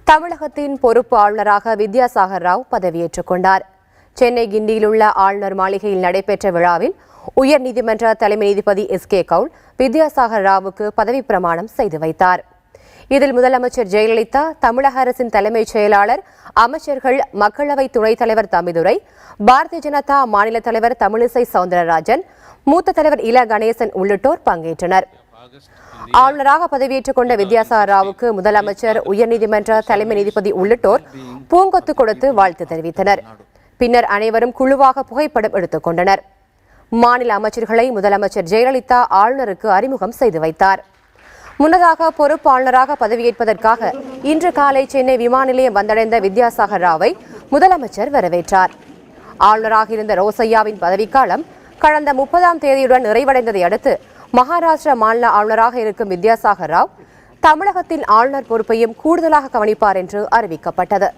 தமிழகத்தின் பொறுப்பு ஆளுநராக வித்யாசாகர் ராவ் பதவியேற்றுக் கொண்டார். சென்னை கிண்டியில் உள்ள ஆளுநர் மாளிகையில் நடைபெற்ற விழாவில் உயர்நீதிமன்ற தலைமை நீதிபதி எஸ்.கே. கவுல் வித்யாசாகர் ராவுக்கு பதவிப் பிரமாணம் செய்து வைத்தார். இதில் முதலமைச்சர் ஜெயலலிதா, தமிழக அரசின் தலைமைச் செயலாளர், அமைச்சர்கள், மக்களவை துணைத் தலைவர் தம்பிதுரை, பாரதிய ஜனதா மாநில தலைவர் தமிழிசை சவுந்தரராஜன், மூத்த தலைவர் இல கணேசன் உள்ளிட்டோர் பங்கேற்றனர். ஆளுநராக பதவியேற்றுக் கொண்ட வித்யாசாகர் ராவுக்கு முதலமைச்சர், உயர்நீதிமன்ற தலைமை நீதிபதி உள்ளிட்டோர் பூங்கொத்து கொடுத்து வாழ்த்து தெரிவித்தனர். பின்னர் அனைவரும் குழுவாக புகைப்படம் எடுத்துக் கொண்டனர். மாநில அமைச்சர்களை முதலமைச்சர் ஜெயலலிதா ஆளுநருக்கு அறிமுகம் செய்து வைத்தார். முன்னதாக பொறுப்பு ஆளுநராக பதவியேற்பதற்காக இன்று காலை சென்னை விமான நிலையம் வந்தடைந்த வித்யாசாகர் ராவை முதலமைச்சர் வரவேற்றார். ஆளுநராக இருந்த ரோசையாவின் பதவிக்காலம் கடந்த 30ஆம் தேதியுடன் நிறைவடைந்ததை அடுத்து மகாராஷ்டிரா மாநில ஆளுநராக இருக்கும் வித்யாசாகர் ராவ் தமிழகத்தின் ஆளுநர் பொறுப்பையும் கூடுதலாக கவனிப்பார் என்று அறிவிக்கப்பட்டது.